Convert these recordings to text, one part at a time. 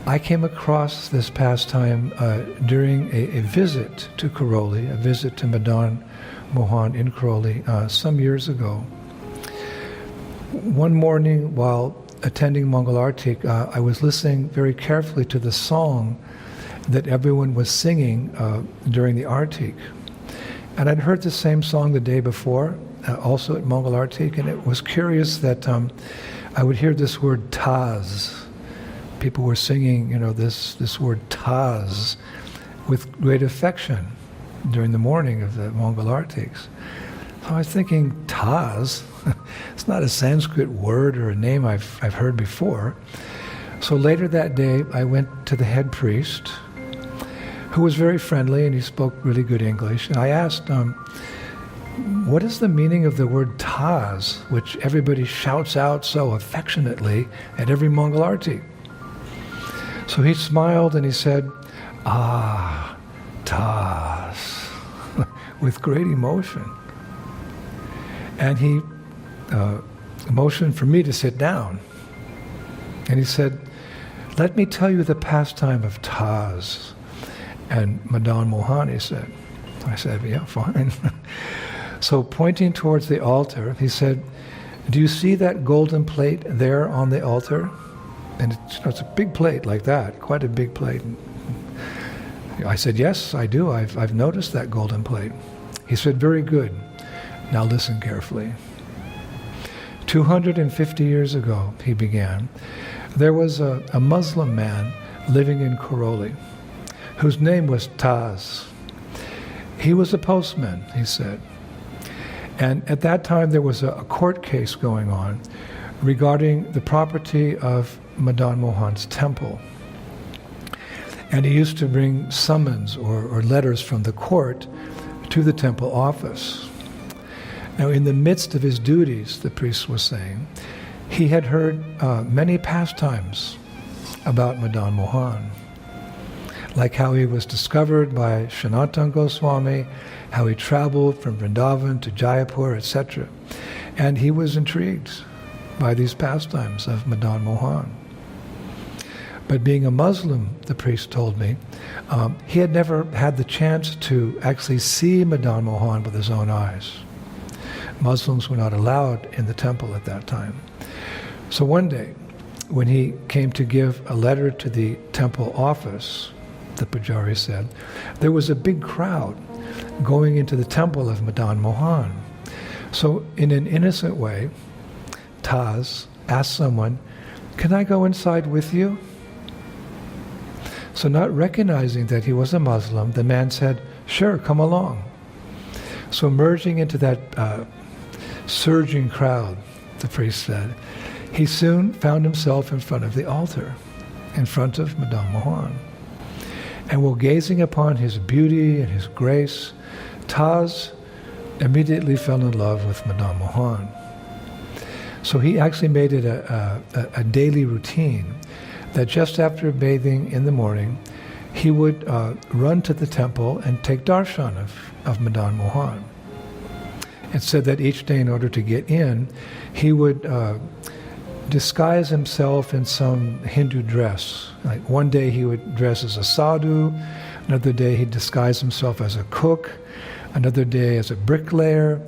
I came across this pastime during a visit to Karoli, a visit to Radhamadhanamohan in Karoli some years ago. One morning while attending Mangal Artik, I was listening very carefully to the song that everyone was singing during the Artik. And I'd heard the same song the day before, also at Mangal Artik, and it was curious that I would hear this word TAJ. People were singing, this word TAJ with great affection during the morning of the Mangal Artiks. So I was thinking, TAJ? It's not a Sanskrit word or a name I've heard before. So later that day, I went to the head priest, who was very friendly and he spoke really good English. And I asked, what is the meaning of the word TAJ, which everybody shouts out so affectionately at every Mangal Arti? So he smiled and he said, TAJ, with great emotion. And he motioned for me to sit down. And he said, let me tell you the pastime of TAJ and Radhamadhanamohan, he said. I said, yeah, fine. So pointing towards the altar, he said, do you see that golden plate there on the altar? And it's a big plate like that, quite a big plate. I said, yes, I do. I've noticed that golden plate. He said, very good. Now listen carefully. 250 years ago, he began, there was a Muslim man living in Karoli whose name was TAJ. He was a postman, he said. And at that time, there was a court case going on regarding the property of Radhamadhanamohan's temple. And he used to bring summons or letters from the court to the temple office. Now, in the midst of his duties, the priest was saying, he had heard many pastimes about Radhamadhanamohan, like how he was discovered by Sanatana Goswami, how he traveled from Vrindavan to Jaipur, etc. And he was intrigued by these pastimes of Radhamadhanamohan. But being a Muslim, the priest told me, he had never had the chance to actually see Radhamadhanamohan with his own eyes. Muslims were not allowed in the temple at that time. So one day, when he came to give a letter to the temple office, the pujari said, there was a big crowd going into the temple of Radhamadhanamohan. So in an innocent way, TAJ asked someone, can I go inside with you? So not recognizing that he was a Muslim, the man said, sure, come along. So merging into that surging crowd, the priest said, he soon found himself in front of the altar, in front of Radhamadhanamohan. And while gazing upon his beauty and his grace, TAJ immediately fell in love with Radhamadhanamohan. So he actually made it a daily routine that just after bathing in the morning, he would run to the temple and take darshan of Radhamadhanamohan. It said that each day, in order to get in, he would disguise himself in some Hindu dress. Like one day he would dress as a sadhu, another day he'd disguise himself as a cook, another day as a bricklayer,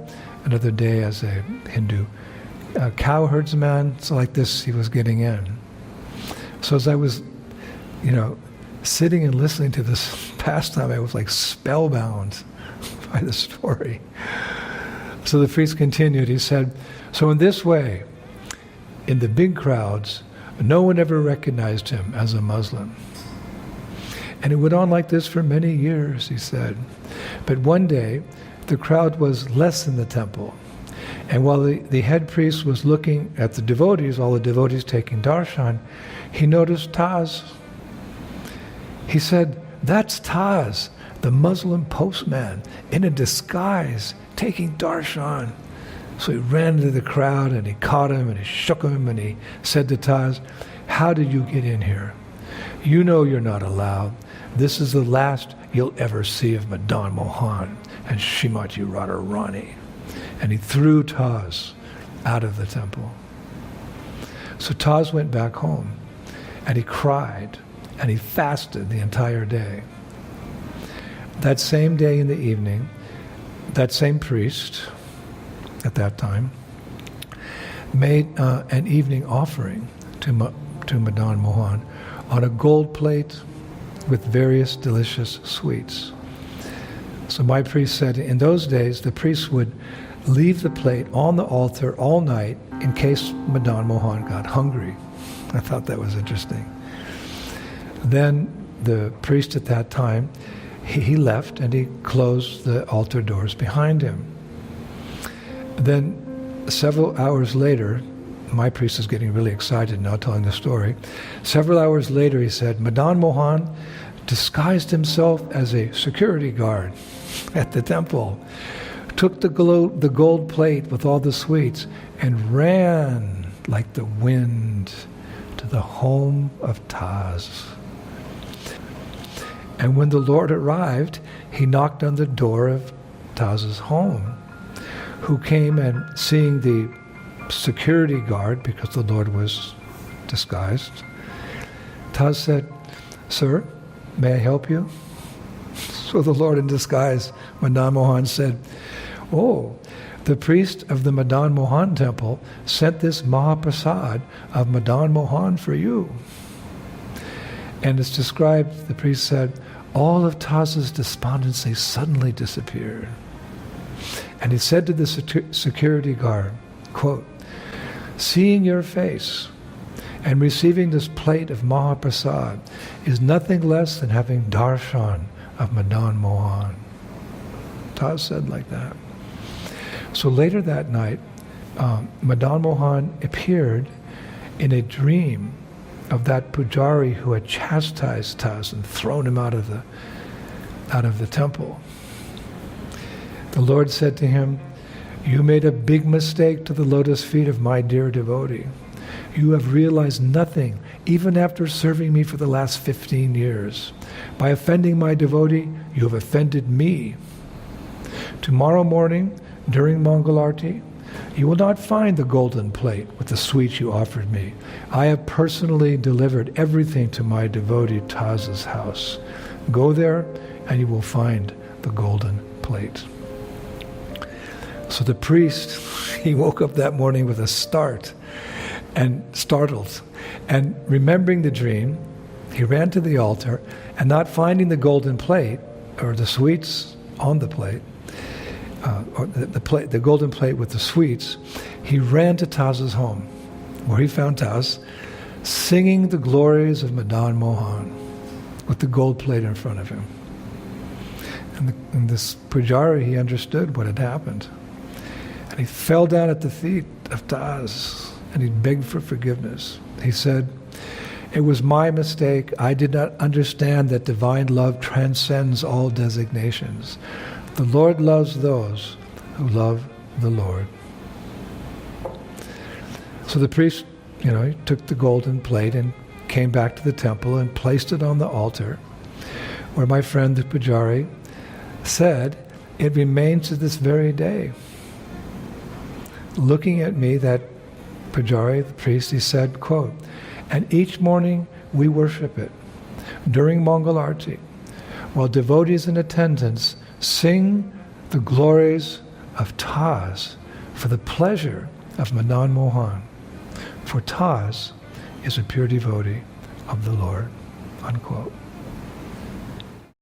another day as a Hindu cowherdsman. So like this he was getting in. So as I was, sitting and listening to this pastime, I was like spellbound by the story. So the priest continued, he said, so in this way, in the big crowds, no one ever recognized him as a Muslim. And it went on like this for many years, he said. But one day, the crowd was less in the temple. And while the head priest was looking at the devotees, all the devotees taking darshan, he noticed TAJ. He said, that's TAJ, the Muslim postman, in a disguise, taking darshan. So he ran into the crowd and he caught him and he shook him and he said to TAJ, how did you get in here? You know you're not allowed. This is the last you'll ever see of Radhamadhanamohan and Srimati Radharani. And he threw TAJ out of the temple. So TAJ went back home and he cried and he fasted the entire day. That same day in the evening, that same priest at that time made an evening offering to Madan Mohan on a gold plate with various delicious sweets. So my priest said in those days the priest would leave the plate on the altar all night in case Madan Mohan got hungry. I thought that was interesting. Then the priest at that time, he left and he closed the altar doors behind him. Then several hours later, my priest is getting really excited now telling the story. Several hours later he said, Madan Mohan disguised himself as a security guard at the temple, took the gold plate with all the sweets and ran like the wind to the home of TAJ. And when the Lord arrived, he knocked on the door of TAJ's home, who came and seeing the security guard, because the Lord was disguised, TAJ said, Sir, may I help you? So the Lord in disguise, Madan Mohan, said, Oh, the priest of the Madan Mohan temple sent this Mahaprasad of Madan Mohan for you. And it's described, the priest said, all of TAJ's despondency suddenly disappeared. And he said to the security guard, quote, seeing your face and receiving this plate of Mahaprasad is nothing less than having darshan of Madan Mohan. TAJ said like that. So later that night, Madan Mohan appeared in a dream of that pujari who had chastised TAJ and thrown him out of the temple. The Lord said to him, you made a big mistake to the lotus feet of my dear devotee. You have realized nothing, even after serving me for the last 15 years. By offending my devotee, you have offended me. Tomorrow morning, during Mangalarti, you will not find the golden plate with the sweets you offered me. I have personally delivered everything to my devotee TAJ's house. Go there and you will find the golden plate. So the priest, he woke up that morning with a start and startled. And remembering the dream, he ran to the altar and not finding the golden plate or the sweets on the plate, or the golden plate with the sweets, he ran to TAJ's home, where he found TAJ singing the glories of Madan Mohan with the gold plate in front of him. And this pujari, he understood what had happened. And he fell down at the feet of TAJ and he begged for forgiveness. He said, it was my mistake. I did not understand that divine love transcends all designations. The Lord loves those who love the Lord. So the priest, he took the golden plate and came back to the temple and placed it on the altar, where my friend the pujari said, it remains to this very day. Looking at me, that pujari, the priest, he said, quote, and each morning we worship it during Mangalarti, while devotees in attendance sing the glories of TAJ for the pleasure of Madan Mohan, for TAJ is a pure devotee of the Lord, unquote.